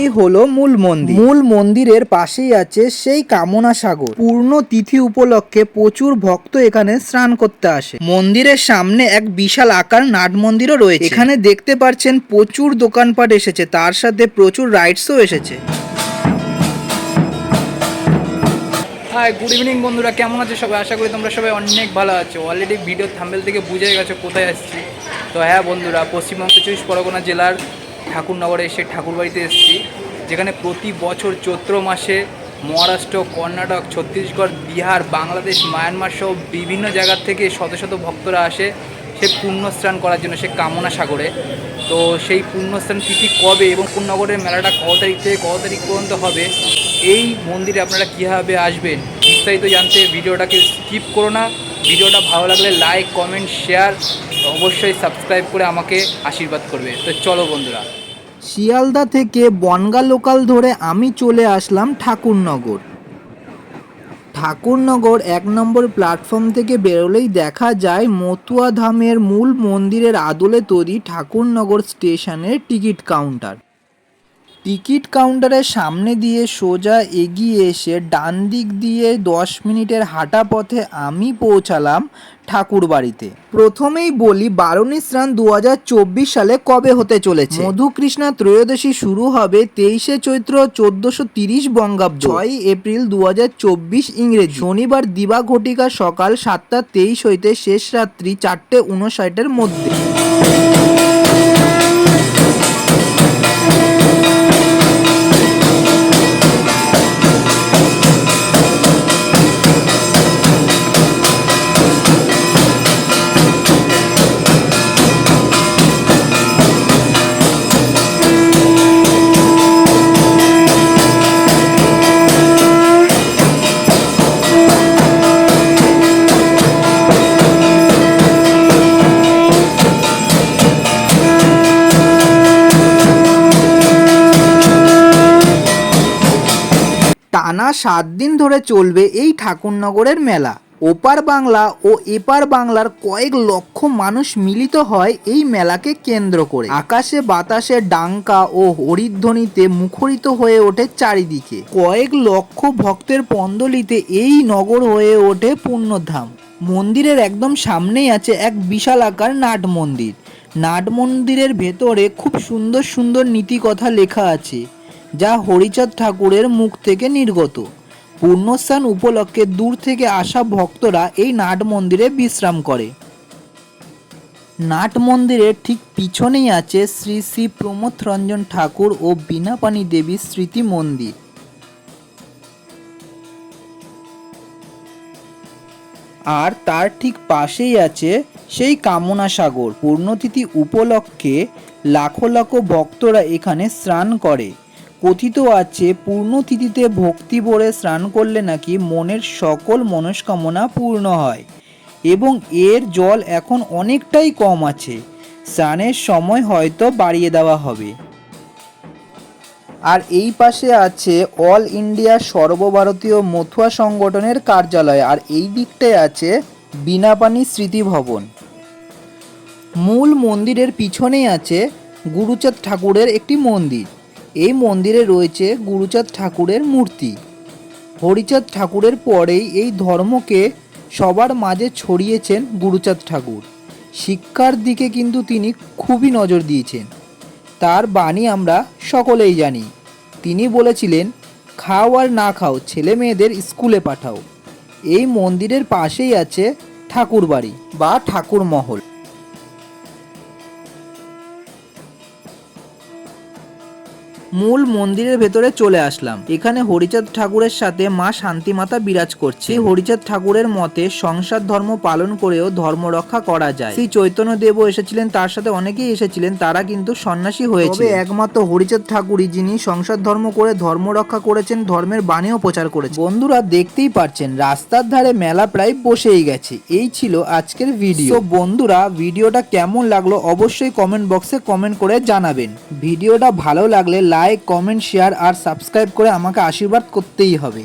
এই হলো মূল মন্দির। মূল মন্দিরের পাশেই আছে সেই কামনা সাগর। পূর্ণ তিথি উপলক্ষে প্রচুর ভক্ত এখানে স্নান করতে আসে। মন্দিরের সামনে এক বিশাল আকার নাট মন্দিরও রয়েছে। এখানে দেখতে পাচ্ছেন প্রচুর দোকানপাট এসেছে, তার সাথে প্রচুর রাইডসও এসেছে। হাই, গুড ইভিনিং বন্ধুরা, কেমন আছো সবাই? আশা করি তোমরা সবাই অনেক ভালো আছো। অলরেডি ভিডিও থাম্বনেল থেকে বুঝে গেছো কোথায় আসছি। তো হ্যাঁ বন্ধুরা, পশ্চিমবঙ্গ 24 পরগনা জেলার ঠাকুরনগরে এসে ঠাকুরবাড়িতে এসেছি, যেখানে প্রতি বছর চৈত্র মাসে মহারাষ্ট্র, কর্ণাটক, ছত্তিশগড়, বিহার, বাংলাদেশ, মায়ানমার সহ বিভিন্ন জায়গার থেকে শত শত ভক্তরা আসে সে পুণ্যস্নান করার জন্য, সে কামনা সাগরে। তো সেই পুণ্যস্নান তিথি কবে এবং ঠাকুরনগরের মেলাটা কত তারিখ থেকে কত তারিখ পর্যন্ত হবে, এই মন্দিরে আপনারা কীভাবে আসবেন বিস্তারিত জানতে ভিডিওটাকে স্কিপ করো না। ভিডিওটা ভালো লাগলে লাইক, কমেন্ট, শেয়ার, অবশ্যই সাবস্ক্রাইব করে আমাকে আশীর্বাদ করবে। তো চলো বন্ধুরা, শিয়ালদা থেকে বনগা লোকাল ধরে আমি চলে আসলাম ঠাকুরনগর। ঠাকুরনগর 1 নম্বর প্ল্যাটফর্ম থেকে বেরোলেই দেখা যায় মতুয়া ধামের মূল মন্দিরের আদলে তৈরি ঠাকুরনগর স্টেশনের টিকিট কাউন্টার। টিকিট কাউন্টারের সামনে দিয়ে সোজা এগিয়ে এসে ডান দিক দিয়ে 10 মিনিটের হাঁটা পথে আমি পৌঁছালাম ঠাকুরবাড়িতে। প্রথমেই বলি বারুনি স্নান 2024 সালে কবে হতে চলেছে। মধুকৃষ্ণা ত্রয়োদশী শুরু হবে 23শে চৈত্র 1430 বঙ্গাব্দ, 6 এপ্রিল 2024 ইংরেজি। শনিবার দিবা ঘটিকা সকাল 7:23 হইতে শেষ রাত্রি 4:59 মধ্যে। টানা 7 দিন ধরে চলবে এই ঠাকুরনগরের মেলা। ওপার বাংলা ও এপার বাংলার কয়েক লক্ষ মানুষ মিলিত হয় এই মেলাকে কেন্দ্র করে। আকাশে বাতাসে ডাঙ্কা ও হরিধ্বনিতে মুখরিত হয়ে ওঠে চারিদিকে। কয়েক লক্ষ ভক্তের পন্দলিতে এই নগর হয়ে ওঠে পুণ্যধাম। মন্দিরের একদম সামনেই আছে এক বিশাল আকার নাট মন্দির। নাট মন্দিরের ভেতরে খুব সুন্দর সুন্দর নীতিকথা লেখা আছে, যা হরিচাঁদ ঠাকুরের মুখ থেকে নির্গত। পুণ্যস্নান উপলক্ষে দূর থেকে আসা ভক্তরা এই নাট মন্দিরে বিশ্রাম করে। নাট মন্দিরের ঠিক পিছনেই আছে শ্রী শ্রী প্রমথ রঞ্জন ঠাকুর ও বীণাপাণি দেবীর স্মৃতি মন্দির। আর তার ঠিক পাশেই আছে সেই কামনা সাগর। পূর্ণতিথি উপলক্ষে লাখো লাখো ভক্তরা এখানে স্নান করে। কথিত আছে পূর্ণতিথিতে ভক্তি ভরে স্নান করলে নাকি মনের সকল মনস্কামনা পূর্ণ হয়, এবং এর জল এখন অনেকটাই কম আছে। স্নানের সময় হয়তো বাড়িয়ে দেওয়া হবে। আর এই পাশে আছে অল ইন্ডিয়া সর্বভারতীয় মতুয়া সংগঠনের কার্যালয়, আর এই দিকটায় আছে বীণাপাণি স্মৃতি ভবন। মূল মন্দিরের পিছনেই আছে গুরুচাঁদ ঠাকুরের একটি মন্দির। এই মন্দিরে রয়েছে গুরুচাঁদ ঠাকুরের মূর্তি। হরিচাঁদ ঠাকুরের পরেই এই ধর্মকে সবার মাঝে ছড়িয়েছেন গুরুচাঁদ ঠাকুর। শিক্ষার দিকে কিন্তু তিনি খুবই নজর দিয়েছেন। তার বাণী আমরা সকলেই জানি। তিনি বলেছিলেন, খাও আর না খাও, ছেলে মেয়েদের স্কুলে পাঠাও। এই মন্দিরের পাশেই আছে ঠাকুরবাড়ি বা ঠাকুরমহল। মূল মন্দিরের ভেতরে চলে আসলাম। এখানে হরিচাঁদ ঠাকুরের সাথে মা শান্তিমাতা বিরাজ করছে। হরিচাঁদ ঠাকুরের মতে সংসার ধর্ম পালন করেও ধর্ম রক্ষা করা যায়। শ্রী চৈতন্য দেবও এসেছিলেন, তার সাথে অনেকেই এসেছিলেন, তারা কিন্তু সন্ন্যাসী হয়েছে। তবে একমাত্র হরিচাঁদ ঠাকুরই যিনি সংসার ধর্ম করে ধর্ম রক্ষা করেছেন, ধর্মের বাণীও প্রচার করেছেন। বন্ধুরা দেখতেই পাচ্ছেন রাস্তার ধারে মেলা প্রায় বসেই গেছে। এই ছিল আজকের ভিডিও। তো বন্ধুরা, ভিডিওটা কেমন লাগলো অবশ্যই কমেন্ট বক্সে কমেন্ট করে জানাবেন। ভিডিওটা ভালো লাগলে লাইক, কমেন্ট, শেয়ার আর সাবস্ক্রাইব করে আমাকে আশীর্বাদ করতেই হবে।